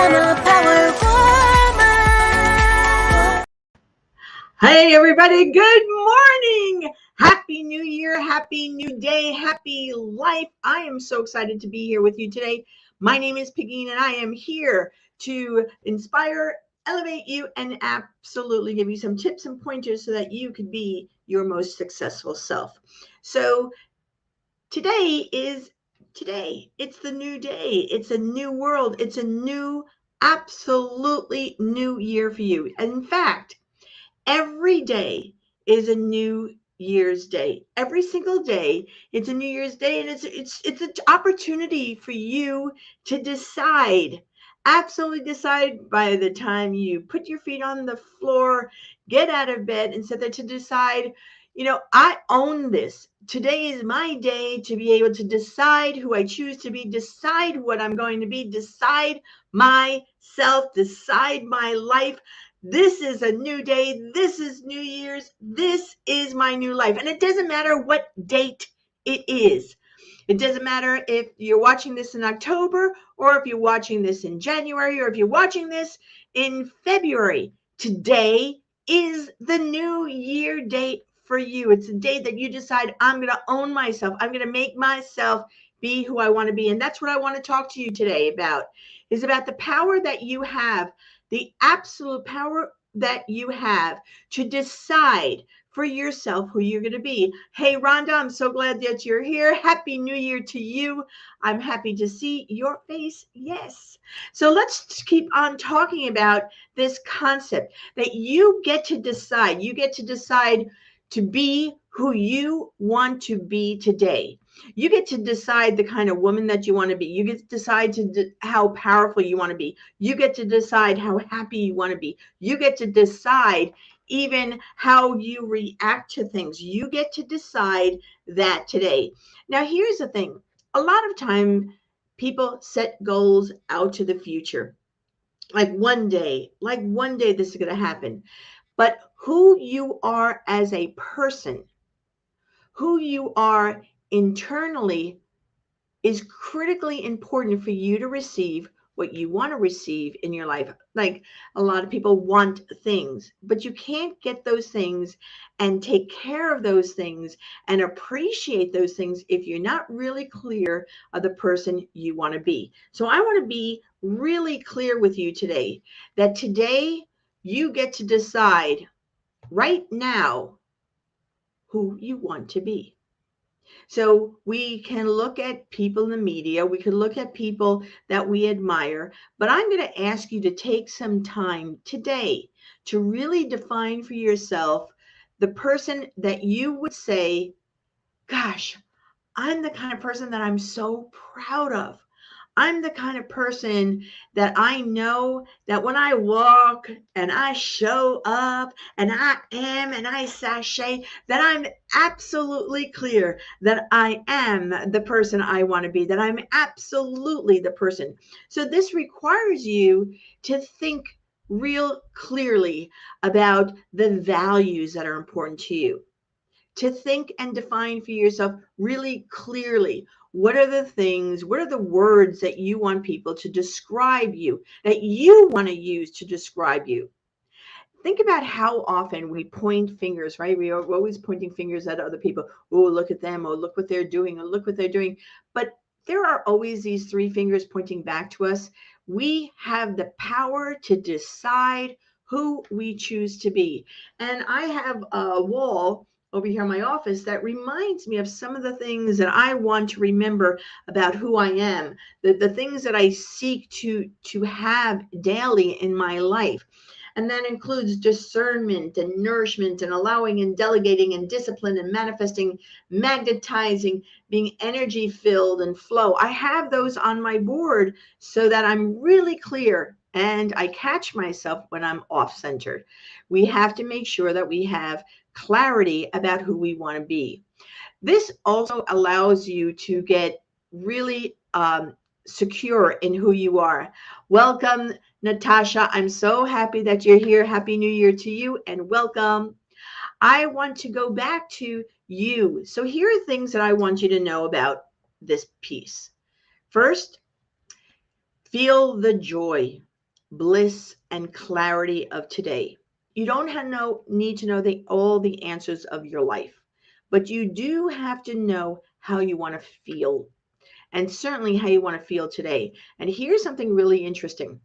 I'm a power woman. Hey everybody, good morning. Happy New Year, happy new day, happy life. I am so excited to be here with you today. My name is Piggy and I am here to inspire, elevate you, and absolutely give you some tips and pointers so that you could be your most successful self. So today is today. It's the new day. It's a new world. It's a new, absolutely new year for you. And in fact, every day is a New Year's Day. Every single day, it's a New Year's Day, and it's an opportunity for you to decide. Absolutely decide by the time you put your feet on the floor, get out of bed, and sit there to decide. I own this. Today is my day to be able to decide who I choose to be, decide what I'm going to be, decide myself, decide my life. This is a new day. This is New Year's. This is my new life. And it doesn't matter what date it is. It doesn't matter if you're watching this in October or if you're watching this in January or if you're watching this in February. Today is the New Year date for you. It's a day that you decide, I'm going to own myself. I'm going to make myself be who I want to be. And that's what I want to talk to you today about, is about the power that you have, the absolute power that you have to decide for yourself who you're going to be. Hey, Rhonda, I'm so glad that you're here. Happy New Year to you. I'm happy to see your face. Yes. So let's keep on talking about this concept that you get to decide. You get to decide to be who you want to be today. You get to decide the kind of woman that you want to be. You get to decide how powerful you want to be. You get to decide how happy you want to be. You get to decide even how you react to things. You get to decide that today. Now, here's the thing. A lot of time people set goals out to the future. Like one day this is going to happen. But who you are as a person, who you are internally, is critically important for you to receive what you want to receive in your life. Like, a lot of people want things, but you can't get those things and take care of those things and appreciate those things if you're not really clear of the person you want to be. So I want to be really clear with you today that today you get to decide right now who you want to be. So we can look at people in the media, we can look at people that we admire, but I'm going to ask you to take some time today to really define for yourself the person that you would say, gosh, I'm the kind of person that I'm so proud of. I'm the kind of person that I know that when I walk and I show up and I am and I sashay, that I'm absolutely clear that I am the person I want to be, that I'm absolutely the person. So this requires you to think real clearly about the values that are important to you, to think and define for yourself really clearly. What are the things, what are the words that you want people to describe you, that you want to use to describe you? Think about how often we point fingers, right? We are always pointing fingers at other people. Oh, look at them. Oh, look what they're doing. Oh, look what they're doing. But there are always these three fingers pointing back to us. We have the power to decide who we choose to be. And I have a wall over here in my office that reminds me of some of the things that I want to remember about who I am, the things that I seek to have daily in my life. And that includes discernment and nourishment and allowing and delegating and discipline and manifesting, magnetizing, being energy filled and flow. I have those on my board so that I'm really clear and I catch myself when I'm off centered. We have to make sure that we have clarity about who we want to be. This also allows you to get really secure in who you are. Welcome, Natasha. I'm so happy that you're here. Happy New Year to you and welcome. I want to go back to you. So here are things that I want you to know about this piece. First, feel the joy. bliss, and clarity of today. You don't need to know all the answers of your life, but you do have to know how you want to feel, and certainly how you want to feel today. And here's something really interesting.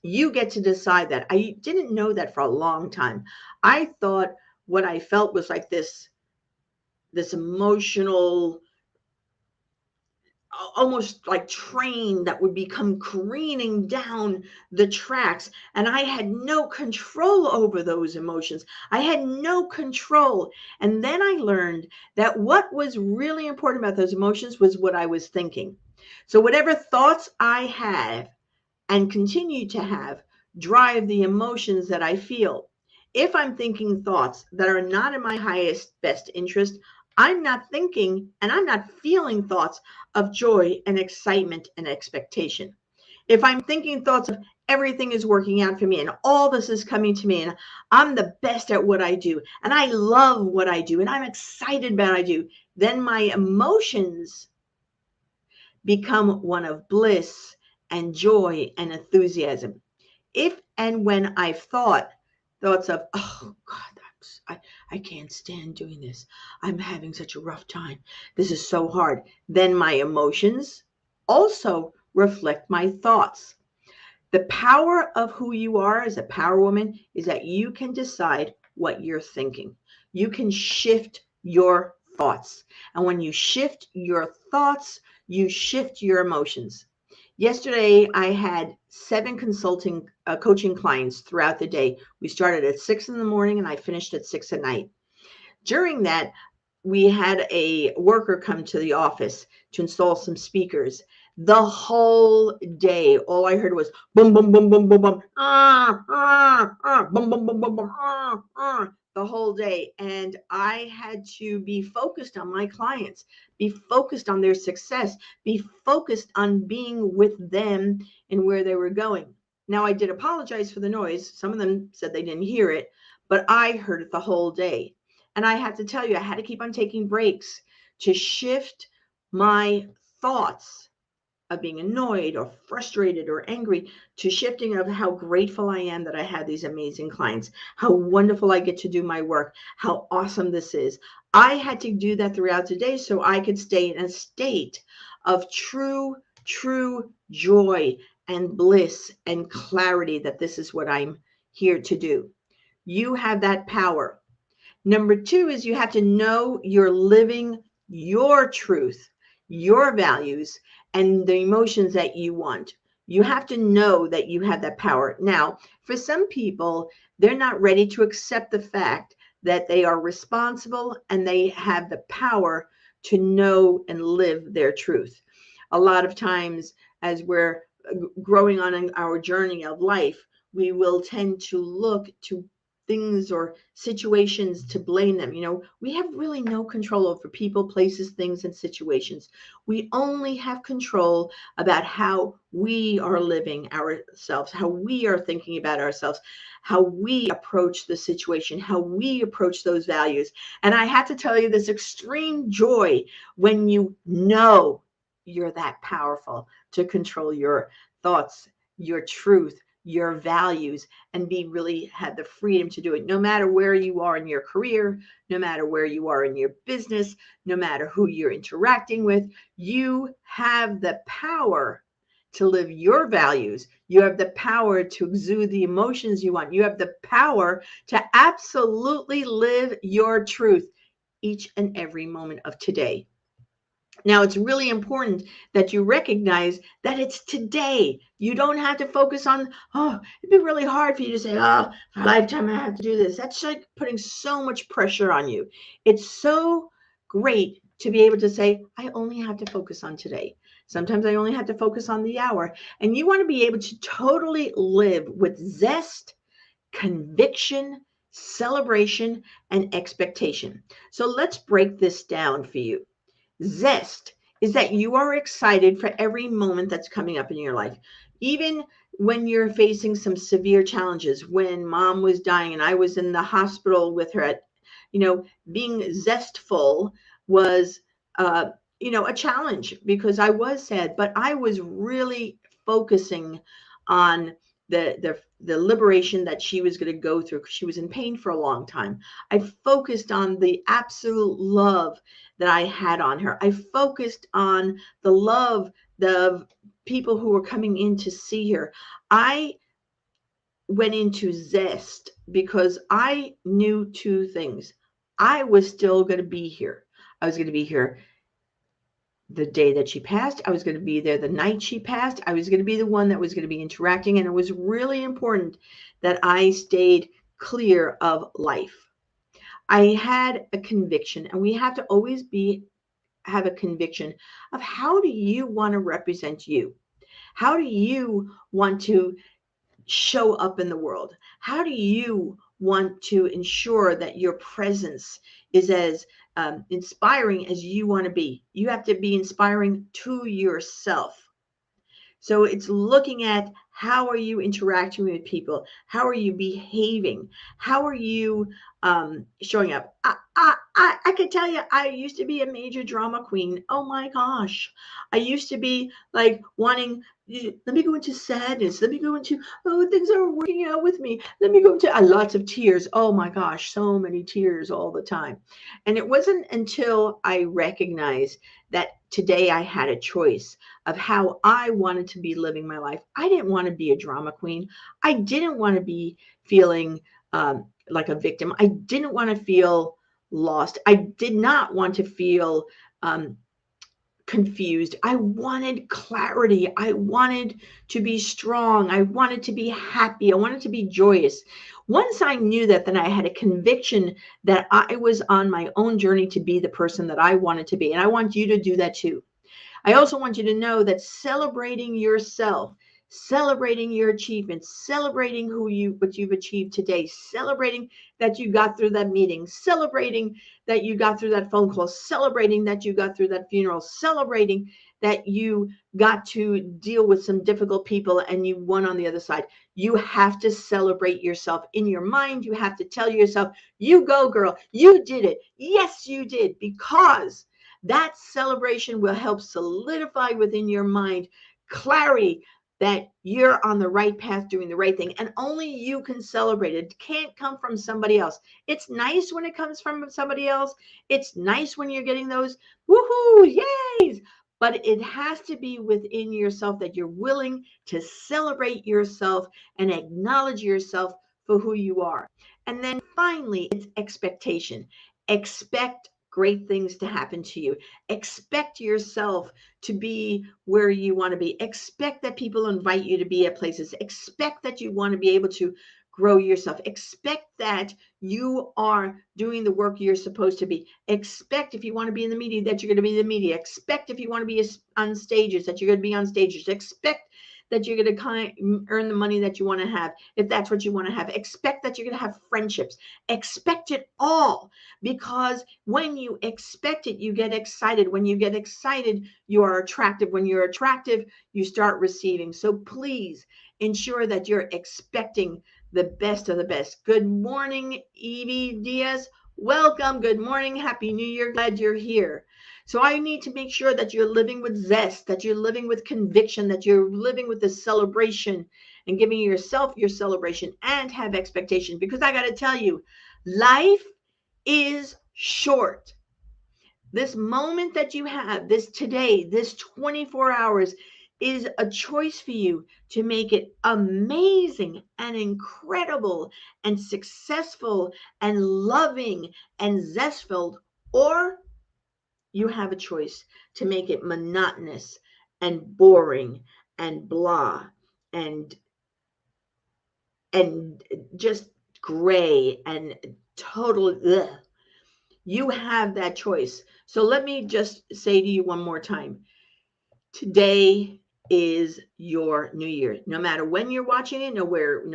You get to decide that. I didn't know that for a long time. I thought what I felt was like this emotional, almost like train that would become careening down the tracks, and I had no control over those emotions. I had no control. And then I learned that what was really important about those emotions was what I was thinking. So whatever thoughts I had and continue to have drive the emotions that I feel. If I'm thinking thoughts that are not in my highest best interest, I'm not thinking and I'm not feeling thoughts of joy and excitement and expectation. If I'm thinking thoughts of everything is working out for me and all this is coming to me and I'm the best at what I do and I love what I do and I'm excited about what I do, then my emotions become one of bliss and joy and enthusiasm. If and when I've thoughts of, oh God, I can't stand doing this. I'm having such a rough time. This is so hard. Then my emotions also reflect my thoughts. The power of who you are as a power woman is that you can decide what you're thinking. You can shift your thoughts. And when you shift your thoughts, you shift your emotions. Yesterday, I had 7 coaching clients throughout the day. We started at 6 in the morning and I finished at 6 at night. During that, we had a worker come to the office to install some speakers. The whole day, all I heard was boom, boom, boom, boom, boom, boom, boom, boom, boom, boom, boom, the whole day. And I had to be focused on my clients, be focused on their success, be focused on being with them and where they were going. Now, I did apologize for the noise. Some of them said they didn't hear it, but I heard it the whole day. And I had to tell you, I had to keep on taking breaks to shift my thoughts of being annoyed or frustrated or angry to shifting of how grateful I am that I had these amazing clients, how wonderful I get to do my work, how awesome this is. I had to do that throughout the day so I could stay in a state of true joy and bliss and clarity that this is what I'm here to do. You have that power. Number 2 is you have to know you're living your truth, your values, and the emotions that you want. You have to know that you have that power. Now, for some people, they're not ready to accept the fact that they are responsible and they have the power to know and live their truth. A lot of times, as we're growing on our journey of life, we will tend to look to things or situations to blame them. We have really no control over people, places, things, and situations. We only have control about how we are living ourselves, how we are thinking about ourselves, how we approach the situation, how we approach those values. And I have to tell you this extreme joy when you know you're that powerful to control your thoughts, your truth, your values, and really have the freedom to do it no matter where you are in your career, no matter where you are in your business, no matter who you're interacting with. You have the power to live your values. You have the power to exude the emotions you want. You have the power to absolutely live your truth each and every moment of today. Now, it's really important that you recognize that it's today. You don't have to focus on, oh, it'd be really hard for you to say, oh, for a lifetime I have to do this. That's like putting so much pressure on you. It's so great to be able to say, I only have to focus on today. Sometimes I only have to focus on the hour. And you want to be able to totally live with zest, conviction, celebration, and expectation. So let's break this down for you. Zest is that you are excited for every moment that's coming up in your life. Even when you're facing some severe challenges, when mom was dying and I was in the hospital with her being zestful was, a challenge because I was sad, but I was really focusing on the liberation that she was going to go through, because she was in pain for a long time. I focused on the absolute love that I had on her. I focused on the love of people who were coming in to see her. I went into zest because I knew two things. I was still going to be here. I was going to be here the day that she passed. I was going to be there the night she passed. I was going to be the one that was going to be interacting. And it was really important that I stayed clear of life. I had a conviction, and we have to always have a conviction of, how do you want to represent you? How do you want to show up in the world? How do you want to ensure that your presence is as inspiring as you want to be? You have to be inspiring to yourself. So it's looking at, how are you interacting with people? How are you behaving? How are you showing up? I can tell you, I used to be a major drama queen. Oh my gosh. I used to be like wanting, let me go into sadness. Let me go into, oh, things are working out with me. Let me go into lots of tears. Oh my gosh, so many tears all the time. And it wasn't until I recognized that today I had a choice of how I wanted to be living my life. I didn't want to be a drama queen. I didn't want to be feeling like a victim. I didn't want to feel lost. I did not want to feel confused. I wanted clarity. I wanted to be strong. I wanted to be happy. I wanted to be joyous. Once I knew that, then I had a conviction that I was on my own journey to be the person that I wanted to be. And I want you to do that too. I also want you to know that celebrating yourself, celebrating your achievements, celebrating what you've achieved today, celebrating that you got through that meeting, celebrating that you got through that phone call, celebrating that you got through that funeral, celebrating that you got to deal with some difficult people and you won on the other side. You have to celebrate yourself in your mind. You have to tell yourself, you go, girl, you did it. Yes, you did, because that celebration will help solidify within your mind clarity that you're on the right path doing the right thing. And only you can celebrate it. It can't come from somebody else. It's nice when it comes from somebody else. It's nice when you're getting those woohoo, yays. But it has to be within yourself, that you're willing to celebrate yourself and acknowledge yourself for who you are. And then finally, it's expectation. Expect great things to happen to you. Expect yourself to be where you want to be. Expect that people invite you to be at places. Expect that you want to be able to grow yourself. Expect that you are doing the work you're supposed to be. Expect, if you want to be in the media, that you're going to be in the media. Expect, if you want to be on stages, that you're going to be on stages. Expect that you're going to earn the money that you want to have, if that's what you want to have. Expect that you're going to have friendships. Expect it all, because when you expect it, you get excited. When you get excited, you are attractive. When you're attractive, you start receiving. So please ensure that you're expecting the best of the best. Good morning, Evie Diaz. Welcome. Good morning. Happy New Year. Glad you're here. So I need to make sure that you're living with zest, that you're living with conviction, that you're living with the celebration and giving yourself your celebration, and have expectation. Because I got to tell you, life is short. This moment that you have, this today, this 24 hours, is a choice for you to make it amazing and incredible and successful and loving and zestful, or you have a choice to make it monotonous and boring and blah and just gray and total ugh. You have that choice. So let me just say to you one more time. Today is your new year. No matter when you're watching it, no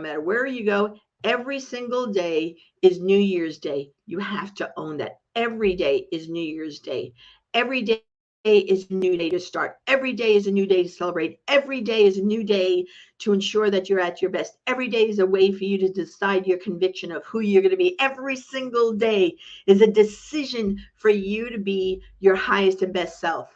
matter where you go, every single day is New Year's Day. You have to own that. Every day is New Year's Day. Every day is a new day to start. Every day is a new day to celebrate. Every day is a new day to ensure that you're at your best. Every day is a way for you to decide your conviction of who you're going to be. Every single day is a decision for you to be your highest and best self.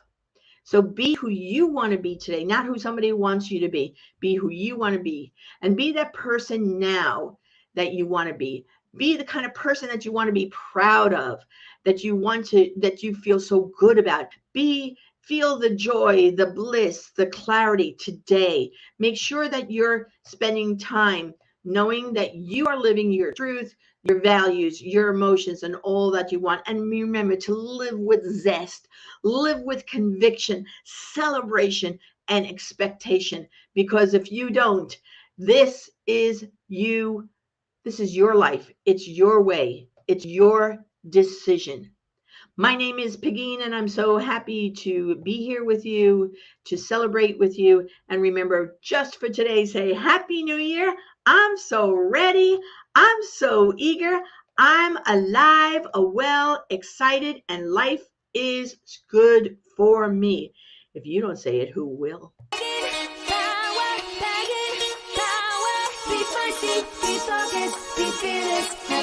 So be who you want to be today, not who somebody wants you to be. Be who you want to be, and be that person now that you want to be. Be the kind of person that you want to be proud of, that you feel so good about. Feel the joy, the bliss, the clarity today. Make sure that you're spending time knowing that you are living your truth, your values, your emotions, and all that you want. And remember to live with zest, live with conviction, celebration, and expectation. Because if you don't, this is you. This is your life. It's your way. It's your decision. My name is Pegeen, and I'm so happy to be here with you, to celebrate with you. And remember, just for today, say Happy New Year. I'm so ready. I'm so eager. I'm alive, well, excited, and life is good for me. If you don't say it, who will? Power, power, be fearless.